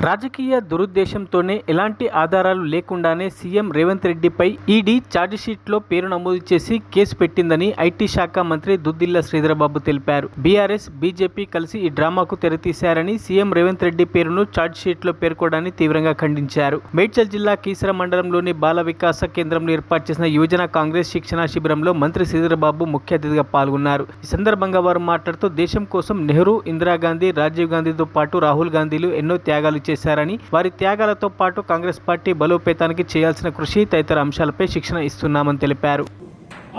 రాజకీయ దురుద్దేశంతోనే ఎలాంటి ఆధారాలు లేకుండానే సీఎం రేవంత్ రెడ్డిపై ఈడీ ఛార్జిషీట్లో పేరు నమోదు చేసి కేసు పెట్టిందని ఐటీ శాఖ మంత్రి దుద్దిళ్ల శ్రీధర్బాబు తెలిపారు. బీఆర్ఎస్, బీజేపీ కలిసి ఈ డ్రామాకు తెరతీశారని సీఎం రేవంత్ రెడ్డి పేరును ఛార్జిషీట్లో పేర్కొనడాన్ని తీవ్రంగా ఖండించారు. మేడ్చల్ జిల్లా కీసర మండలంలోని బాల వికాస కేంద్రంలో ఏర్పాటు చేసిన యువజన కాంగ్రెస్ శిక్షణా శిబిరంలో మంత్రి శ్రీధర్బాబు ముఖ్య అతిథిగా పాల్గొన్నారు. ఈ సందర్భంగా వారు మాట్లాడుతూ దేశం కోసం నెహ్రూ, ఇందిరాగాంధీ, రాజీవ్ గాంధీతో పాటు రాహుల్ గాంధీలు ఎన్నో త్యాగాలు చేశారని, వారి త్యాగాలతో పాటు కాంగ్రెస్ పార్టీ బలోపేతానికి చేయాల్సిన కృషి తదితర అంశాలపై శిక్షణ ఇస్తున్నామని తెలిపారు.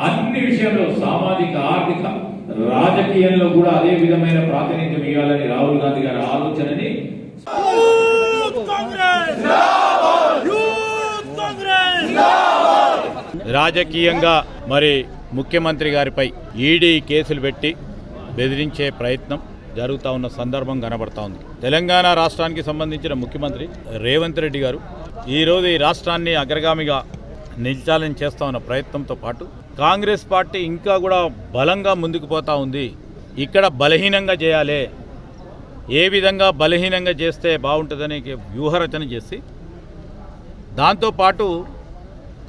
అన్ని విషయాల్లో సామాజిక, ఆర్థిక, రాజకీయంలో కూడా అదే విధమైన ప్రాతినిధ్యం ఇవ్వాలని రాహుల్ గాంధీ గారి ఆలోచనని రాజకీయంగా మరి ముఖ్యమంత్రి గారిపై ఈడీ కేసులు పెట్టి బెదిరించే ప్రయత్నం జరుగుతూ ఉన్న సందర్భం కనబడతా ఉంది. తెలంగాణ రాష్ట్రానికి సంబంధించిన ముఖ్యమంత్రి రేవంత్ రెడ్డి గారు ఈరోజు ఈ రాష్ట్రాన్ని అగ్రగామిగా నిలిచాలని చేస్తూ ఉన్న ప్రయత్నంతో పాటు కాంగ్రెస్ పార్టీ ఇంకా కూడా బలంగా ముందుకు పోతూ ఉంది. ఇక్కడ బలహీనంగా చేయాలి, ఏ విధంగా బలహీనంగా చేస్తే బాగుంటుందని వ్యూహరచన చేసి దాంతోపాటు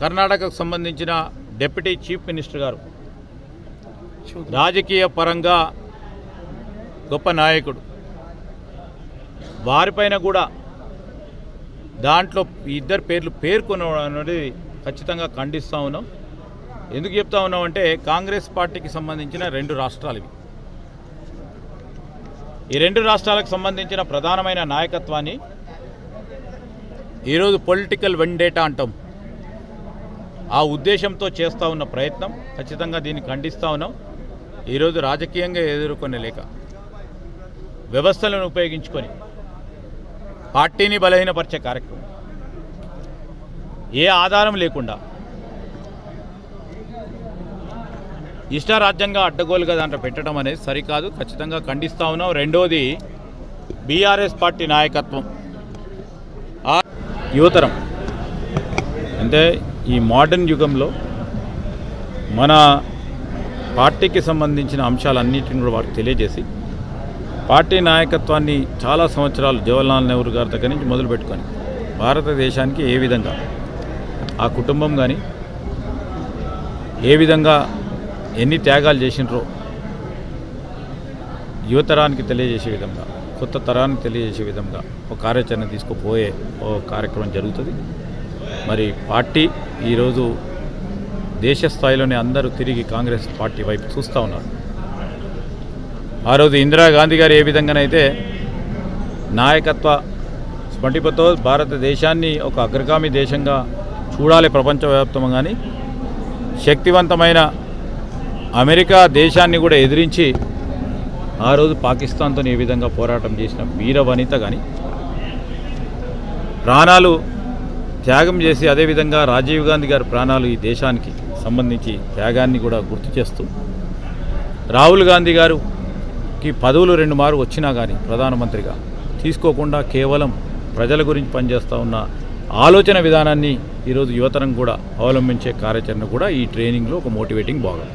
కర్ణాటకకు సంబంధించిన డిప్యూటీ చీఫ్ మినిస్టర్ గారు రాజకీయ పరంగా గొప్ప నాయకుడు, వారిపైన కూడా దాంట్లో ఇద్దరు పేర్లు పేర్కొనడం అనేది ఖచ్చితంగా ఖండిస్తూ ఉన్నాం. ఎందుకు చెప్తా ఉన్నామంటే కాంగ్రెస్ పార్టీకి సంబంధించిన 2 రాష్ట్రాలు ఇవి. ఈ 2 రాష్ట్రాలకు సంబంధించిన ప్రధానమైన నాయకత్వాన్ని ఈరోజు పొలిటికల్ వెండేటా అంటాం. ఆ ఉద్దేశంతో చేస్తూ ఉన్న ప్రయత్నం ఖచ్చితంగా దీన్ని ఖండిస్తూ ఉన్నాం. ఈరోజు రాజకీయంగా ఎదుర్కొనే లేక వ్యవస్థలను ఉపయోగించుకొని పార్టీని బలహీనపరిచే కార్యక్రమం, ఏ ఆధారం లేకుండా ఇష్టారాజ్యంగా అడ్డగోలుగా దాంట్లో పెట్టడం అనేది సరికాదు, ఖచ్చితంగా ఖండిస్తూ ఉన్నాం. రెండోది బీఆర్ఎస్ పార్టీ నాయకత్వం, ఆ యువతరం అంటే ఈ మోడర్న్ యుగంలో మన పార్టీకి సంబంధించిన అంశాలన్నింటినీ కూడా వారికి తెలియజేసి పార్టీ నాయకత్వాన్ని చాలా సంవత్సరాలు జవహర్లాల్ నెహ్రూ గారి దగ్గర నుంచి మొదలుపెట్టుకొని భారతదేశానికి ఏ విధంగా ఆ కుటుంబం కానీ ఏ విధంగా ఎన్ని త్యాగాలు చేసినారో యువతరానికి తెలియజేసే విధంగా, కొత్త తరానికి తెలియజేసే విధంగా ఒక కార్యాచరణ తీసుకుపోయే ఓ కార్యక్రమం జరుగుతుంది. మరి పార్టీ ఈరోజు దేశ స్థాయిలోనే అందరూ తిరిగి కాంగ్రెస్ పార్టీ వైపు చూస్తూ ఉన్నారు. ఆ రోజు ఇందిరాగాంధీ గారు ఏ విధంగానైతే నాయకత్వ స్ఫటికతో భారతదేశాన్ని ఒక అగ్రగామి దేశంగా చూడాలి ప్రపంచవ్యాప్తంగా, కానీ శక్తివంతమైన అమెరికా దేశాన్ని కూడా ఎదిరించి ఆ రోజు పాకిస్తాన్తో ఏ విధంగా పోరాటం చేసిన వీర వనిత కానీ ప్రాణాలు త్యాగం చేసి, అదేవిధంగా రాజీవ్ గాంధీ గారి ప్రాణాలు ఈ దేశానికి సంబంధించి త్యాగాన్ని కూడా గుర్తు చేస్తూ, రాహుల్ గాంధీ గారుకి పదవులు 2 మార్లు వచ్చినా కానీ ప్రధానమంత్రిగా తీసుకోకుండా కేవలం ప్రజల గురించి పనిచేస్తూ ఉన్న ఆలోచన విధానాన్ని ఈరోజు యువతరం కూడా అవలంబించే కార్యాచరణ కూడా ఈ ట్రైనింగ్లో ఒక మోటివేటింగ్ భాగం.